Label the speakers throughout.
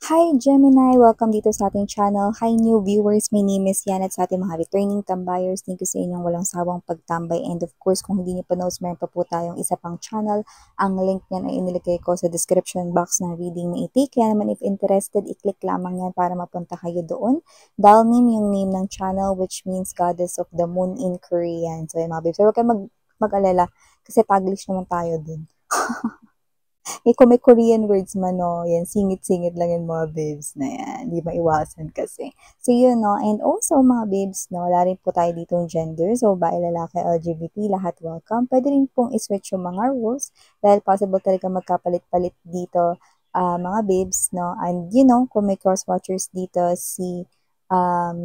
Speaker 1: Hi Gemini! Welcome dito sa ating channel. Hi new viewers! My name is Yan at sa ating mga returning tambayers, thank you sa inyong walang sawang pagtambay. And of course, kung hindi niyo pa knows, meron pa po tayong isa pang channel. Ang link niyan ay inilagay ko sa description box ng reading na iti. Kaya naman if interested, i-click lamang yan para mapunta kayo doon. Dalnim yung name ng channel, which means Goddess of the Moon in Korean. So yun mga babes. So huwag kayo mag-alala kasi Taglish naman tayo din. Kung may Korean words man, no, yan, singit-singit lang yung mga babes na yan. Hindi maiwasan kasi. So, yun, no, and also, mga babes, no, wala rin po tayo ditong gender. So, bae, lalaki, LGBT, lahat welcome. Pwede rin pong iswitch yung mga rules dahil possible talaga magkapalit-palit dito, mga babes, no. And, you know, kung may cross-watchers dito, si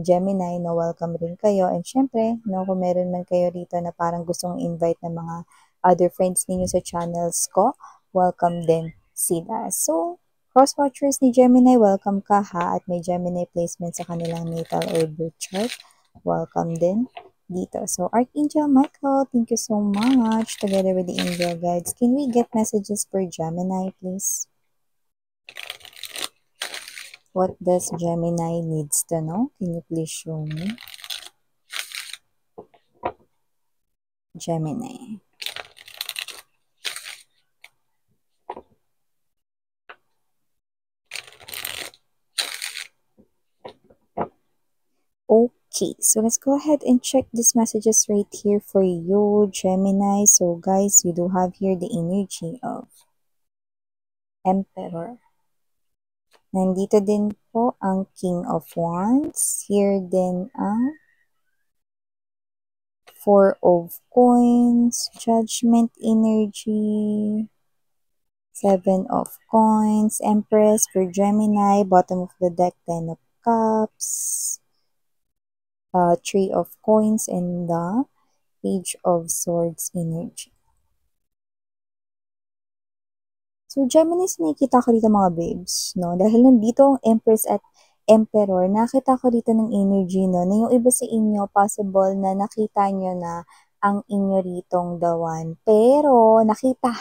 Speaker 1: Gemini, no, welcome rin kayo. And, syempre, no, kung meron man kayo dito na parang gustong invite ng mga other friends ninyo sa channels ko, welcome din sila. So, cross-watchers ni Gemini, welcome ka ha. At may Gemini placement sa kanilang natal or birth chart. Welcome din dito. So, Archangel Michael, thank you so much. Together with the angel guides, can we get messages for Gemini, please? What does Gemini needs to know? Can you please show me? Gemini. Okay, so let's go ahead and check these messages right here for you, Gemini. So guys, you do have here the energy of Emperor. Nandito din po ang King of Wands. Here din ang Four of Coins, Judgment energy, Seven of Coins, Empress for Gemini, bottom of the deck, Ten of Cups, Three of Coins, and the Page of Swords energy. So, Geminis, nakikita ko dito mga babes, no? Dahil nandito ang Empress at Emperor, nakita ko dito ng energy, no? Na yung iba sa inyo, possible na nakita nyo na ang inyo ritong dawan. Pero, nakita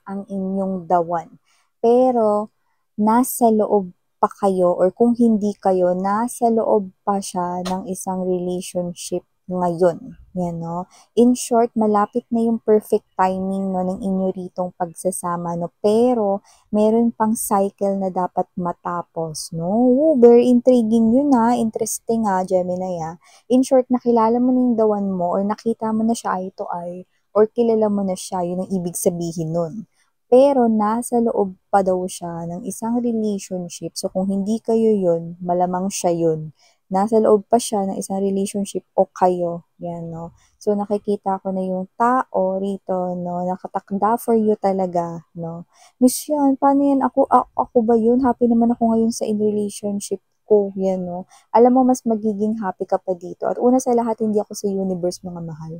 Speaker 1: ang inyong dawan. Pero, nasa loob pa kayo, or kung hindi kayo, nasa loob pa siya ng isang relationship ngayon. Yan, no? In short, malapit na yung perfect timing, no, ng inyo ritong pagsasama, no? Pero, meron pang cycle na dapat matapos, no? Ooh, very intriguing yun, ha? Interesting, ha, Gemini, ha? In short, nakilala mo na yung dawan mo, or nakita mo na siya eye to eye, or kilala mo na siya, yun ang ibig sabihin nun. Pero, nasa loob pa daw siya ng isang relationship. So, kung hindi kayo yun, malamang siya yun. Nasa loob pa siya ng isang relationship o kayo. Yan, no? So, nakikita ko na yung tao rito, no? Nakatakda for you talaga, no? Miss yan, paano yan? Ako ba yun? Happy naman ako ngayon sa in relationship ko. Yan, no? Alam mo, mas magiging happy ka pa dito. At una sa lahat, hindi ako sa universe, mga mahal.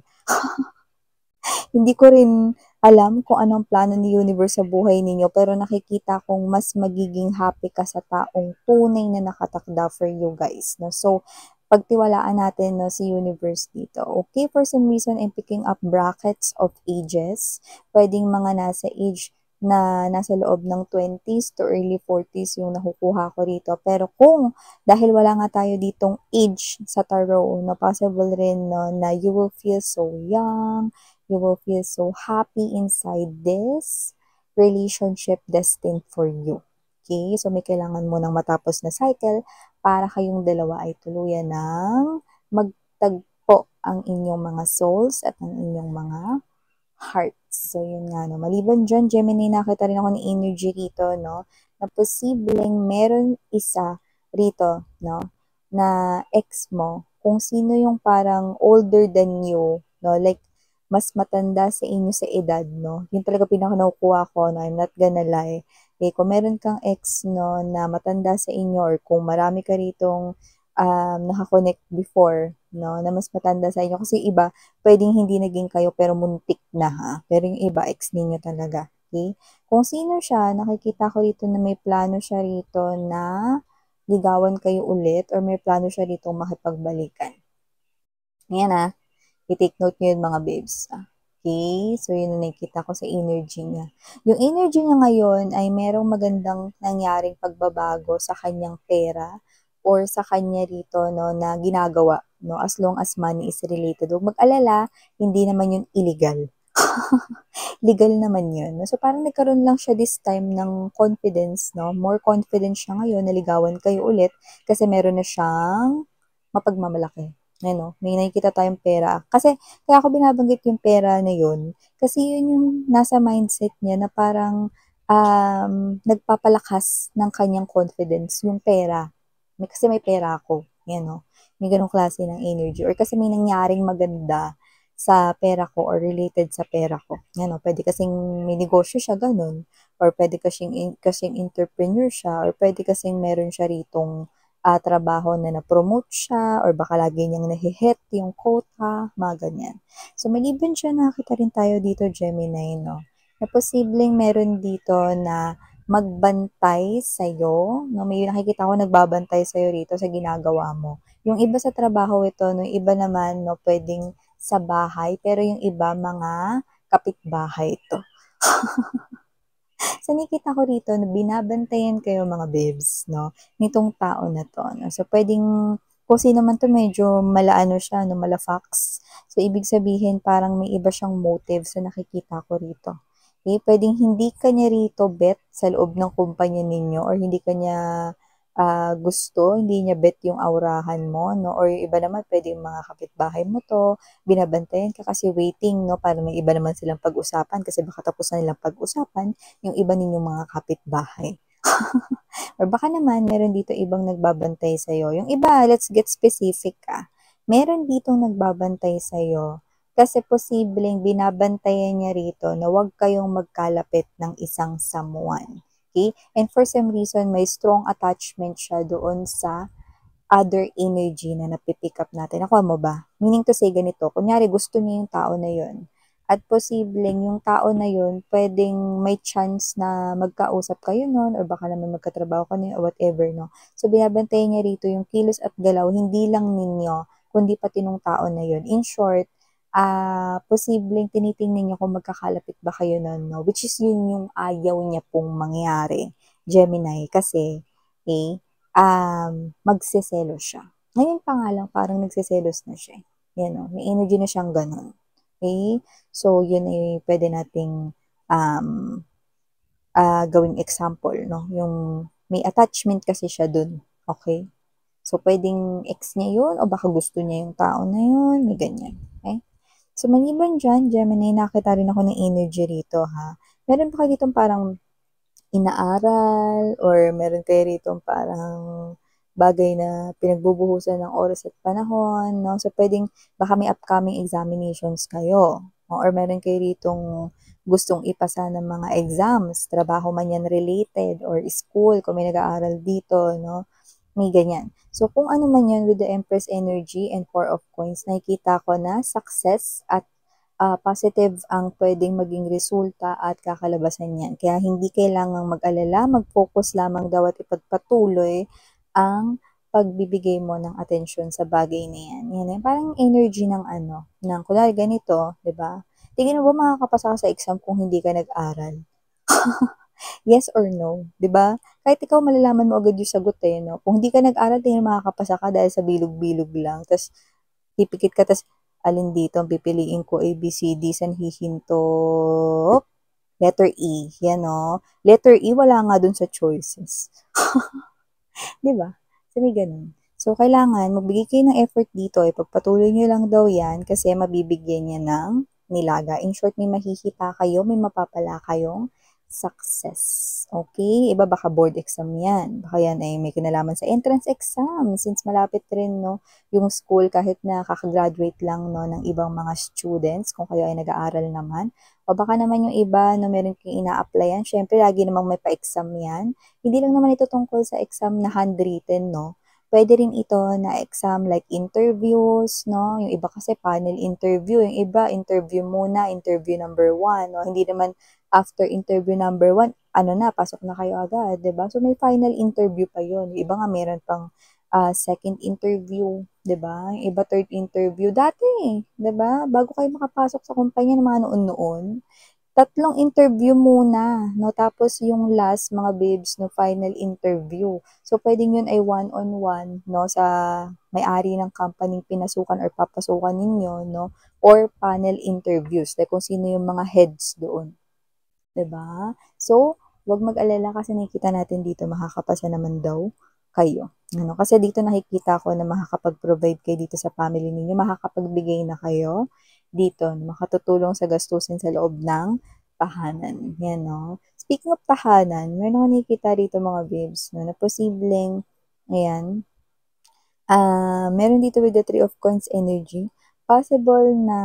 Speaker 1: Hindi ko rin alam kung anong plano ni universe sa buhay ninyo, pero nakikita kong mas magiging happy ka sa taong tunay na nakatakda for you guys, no? So, pagtiwalaan natin, no, si universe dito. Okay, for some reason, I'm picking up brackets of ages. Pwedeng mga nasa age na nasa loob ng 20s to early 40s yung nakukuha ko rito. Pero kung dahil wala nga tayo ditong age sa tarot, no, possible rin, no, na you will feel so young, you will feel so happy inside this relationship destined for you. Okay? So, may kailangan mo nang matapos na cycle para kayong dalawa ay tuluyan ng magtagpo ang inyong mga souls at ang inyong mga hearts. So, yun nga, no. Maliban dyan, Gemini, nakita rin ako ng energy rito, no, na posibleng meron isa rito, no, na ex mo, kung sino yung parang older than you, no, like, mas matanda sa inyo sa edad, no? Yun talaga pinaka nakukuha ko, no? I'm not gonna lie. Okay, kung meron kang ex, no, na matanda sa inyo, or kung marami ka ritong nakakonect before, no, na mas matanda sa inyo. Kasi iba, pwedeng hindi naging kayo, pero muntik na, ha? Pero yung iba, ex ninyo talaga. Okay? Kung sino siya, nakikita ko rito na may plano siya rito na ligawan kayo ulit, or may plano siya rito makipagbalikan. Ngayon, ha? I-take note nyo yun, mga babes. Okay? So, yun ang nakikita ko sa energy niya. Yung energy niya ngayon ay merong magandang nangyaring pagbabago sa kanyang pera or sa kanya rito, no, na ginagawa, no, as long as money is related. Huwag mag-alala, hindi naman yun illegal. Legal naman yun. So, parang nagkaroon lang siya this time ng confidence, no? More confidence siya ngayon, naligawan kayo ulit kasi meron na siyang mapagmamalaki. Ano, may nakikita tayong pera. Kasi, kaya ako binabanggit yung pera na yun, kasi yun yung nasa mindset niya na parang nagpapalakas ng kanyang confidence, yung pera. Kasi may pera ako. Yan, no? May ganong klase ng energy. Or kasi may nangyaring maganda sa pera ko or related sa pera ko. Yan, no? Pwede kasing may negosyo siya, ganun. Or pwede kasing entrepreneur siya. Or pwede kasing meron siya ritong trabaho na na-promote siya or baka lagi niyang nahi-hit yung quota, mga ganyan. So, maliban siya, nakita rin tayo dito, Gemini, no? Na posibleng meron dito na magbantay sa'yo, no? May nakikita ko nagbabantay sa'yo rito sa ginagawa mo. Yung iba sa trabaho ito, no? Yung iba naman, no? Pwedeng sa bahay, pero yung iba, mga kapitbahay ito. So, nakikita ko rito na binabantayan kayo mga babes, no? Nitong tao na to, no? So, pwedeng, kung sino man to medyo malaano siya, no? Malafax. So, ibig sabihin, parang may iba siyang motive sa nakikita ko rito. Okay? Pwedeng hindi kanya rito bet sa loob ng kumpanya ninyo or hindi kanya gusto, hindi niya bet yung aurahan mo, no? Or yung iba naman, pwedeng mga kapitbahay mo to, binabantayan ka kasi waiting, no? Para may iba naman silang pag-usapan kasi baka tapos na nilang pag-usapan yung iba ninyong mga kapitbahay. Or baka naman, meron dito ibang nagbabantay sa'yo. Yung iba, let's get specific ka. Meron ditong nagbabantay sa'yo kasi posibleng binabantayan niya rito na huwag kayong magkalapit ng isang someone. Okay? And for some reason, may strong attachment siya doon sa other energy na napipick up natin. Nakuha mo ba? Meaning to say ganito, kunyari gusto niya yung tao na yun. At posibleng yung tao na yun, pwedeng may chance na magkausap kayo nun or baka naman magkatrabaho ka nun or whatever, no? So, binabantayan niya rito yung kilos at galaw, hindi lang ninyo, kundi pati nung tao na yun. In short, posibleng tinitingnan niyo kung magkakalapit ba kayo nun, no? Which is yun yung ayaw niya pong mangyari, Gemini, kasi, okay, magseselos siya. Ngayon pa nga lang, parang nagseselos na siya. Yan o, may energy na siyang ganun. Okay? So, yun ay pwede nating um, gawing example, no? Yung may attachment kasi siya dun. Okay? So, pwedeng ex niya yun o baka gusto niya yung tao na yun. May ganyan. Okay? So, maliban dyan, Gemini, nakita rin ako ng energy rito, ha? Meron pa kayo ditong parang inaaral or meron kayo rito parang bagay na pinagbubuhusan ng oras at panahon, no? So, pwedeng baka may upcoming examinations kayo, no? Or meron kayo ritong gustong ipasa ng mga exams, trabaho man yan related, or school, kung may nag-aaral dito, no? May ganyan. So, kung ano man yan with the Empress energy and Four of Coins, nakikita ko na success at positive ang pwedeng maging resulta at kakalabasan niyan. Kaya hindi kailangang mag-alala, mag-focus lamang daw at ipagpatuloy ang pagbibigay mo ng atensyon sa bagay na yan. Yan yung parang energy ng ano, ng kunwari ganito, di ba? Tingin mo ba makakapasa ka sa exam kung hindi ka nag-aral? Yes or no, 'di ba? Kahit ikaw malalaman mo agad yung sagot eh, no? Kung hindi ka nag-aral, tingin mo makakapasa ka dahil sa bilog-bilog lang. Tapos pipikit ka, tas alin dito ang pipiliin ko, A, B, C, D, san hihinto? Letter E, yan no? Letter E, wala nga dun sa choices. Di ba? So, may ganun. So, kailangan magbigay kayo ng effort dito. Ipagpatuloy nyo lang daw yan kasi mabibigyan niya ng nilaga. In short, may mahihita kayo, may mapapala kayong success. Okay? Iba baka board exam yan. Baka yan ay may kinalaman sa entrance exam since malapit rin no, yung school kahit na kakagraduate lang no, ng ibang mga students kung kayo ay nag-aaral naman. O baka naman yung iba no, meron kayong ina-applyan. Syempre, lagi namang may pa-exam yan. Hindi lang naman ito tungkol sa exam na handwritten, no? Pwede rin ito na exam like interviews, no? Yung iba kasi panel interview, yung iba interview muna, interview number 1, no? Hindi naman after interview number 1, ano na, pasok na kayo agad, 'di ba? So may final interview pa 'yon. Yung iba nga meron pang second interview, 'di ba? Yung iba third interview. Dati, 'di ba? Bago kayo makapasok sa kumpanya ng mga noon-noon, tatlong interview muna, no? Tapos yung last, mga babes, no, final interview. So, pwedeng yun ay one-on-one, no, sa may-ari ng company pinasukan or papasukan ninyo, no? Or panel interviews, like kung sino yung mga heads doon. 'Di ba? So, 'wag mag-alala kasi nakikita natin dito makakapasa naman daw kayo. Ano, kasi dito nakikita ko na makakapag-provide kayo dito sa family ninyo, makakapagbigay na kayo dito, makatutulong sa gastusin sa loob ng tahanan. Yan, no? Speaking of tahanan, meron ako nakikita dito mga babes, no, na posibleng, ayan, meron dito with the Three of Coins energy, possible na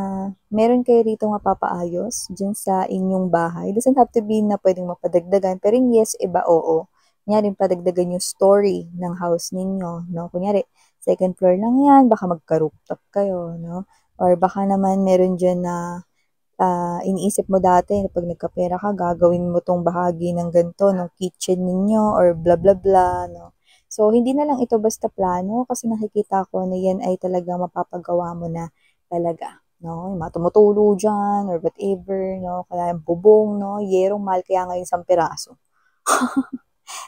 Speaker 1: meron kayo rito mapapaayos dyan sa inyong bahay. Doesn't have to be na pwedeng mapadagdagan, pero yung yes, iba, oo. Kunyari, padagdagan yung story ng house ninyo, no? Kunyari, second floor lang yan, baka magka-rooftop kayo, no? Or baka naman meron dyan na iniisip mo dati kapag nagkapera ka, gagawin mo tong bahagi ng ganito, ng kitchen ninyo, or bla bla bla, no? So, hindi na lang ito basta plano kasi nakikita ko na yan ay talaga mapapagawa mo na talaga, no? Yung mga tumutulo dyan, or whatever, no? Kaya yung bubong, no? Yerong mahal kaya ngayon 1 piraso.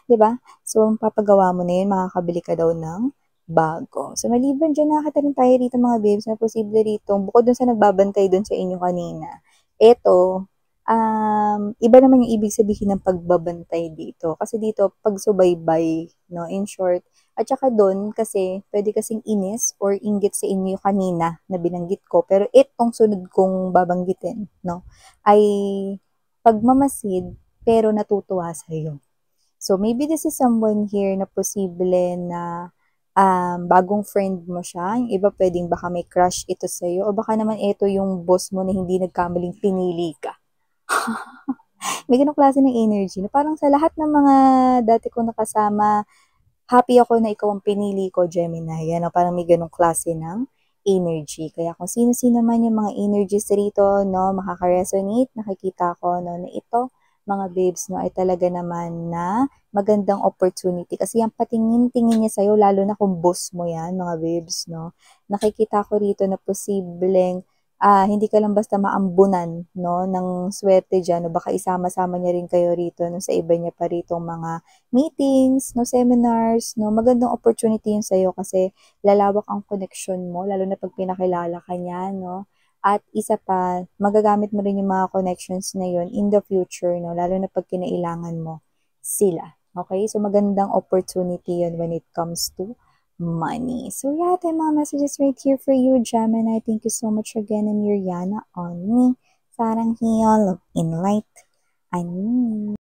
Speaker 1: 'Di ba? So, papagawa mo na yun, makakabili ka daw ng bago. So, maliban diyan, nakakita rin tayo rito mga babes na posible rito, bukod dun sa nagbabantay dun sa inyo kanina, eto, iba naman yung ibig sabihin ng pagbabantay dito. Kasi dito, pagsubaybay, no, in short. At saka dun, kasi, pwede kasing inis or inggit sa inyo kanina na binanggit ko. Pero itong sunod kong babanggitin, no, ay pagmamasid, pero natutuwa sa'yo. So, maybe this is someone here na posible na bagong friend mo siya. Yung iba pwedeng baka may crush ito sa'yo. O baka naman ito yung boss mo na hindi nagkamaling pinili ka. May ganong klase ng energy na parang sa lahat ng mga dati ko nakasama, happy ako na ikaw ang pinili ko, Gemini. Yan, parang may ganong klase ng energy. Kaya kung sino-sino man yung mga energies rito, no, makaka-resonate, nakikita ko, no, na ito, mga babes, no, ay talaga naman na magandang opportunity. Kasi yung patingin-tingin niya sa'yo, lalo na kung boss mo yan, mga babes, no, nakikita ko rito na posibleng hindi ka lang basta maambunan, no, ng swerte dyan, no, baka isama-sama niya rin kayo rito, no, sa iba niya pa ritong mga meetings, no, seminars, no, magandang opportunity yun sa'yo kasi lalawak ang connection mo, lalo na pag pinakilala ka niya, no. At isa pa, magagamit mo rin yung mga connections na yun in the future, no, lalo na pag kinailangan mo sila. Okay? So, magandang opportunity yun when it comes to money. So, yeah, ito yung mga messages right here for you, Gemini. Thank you so much again, and Yana on me. Sarang Hiyo, love in light. I mean.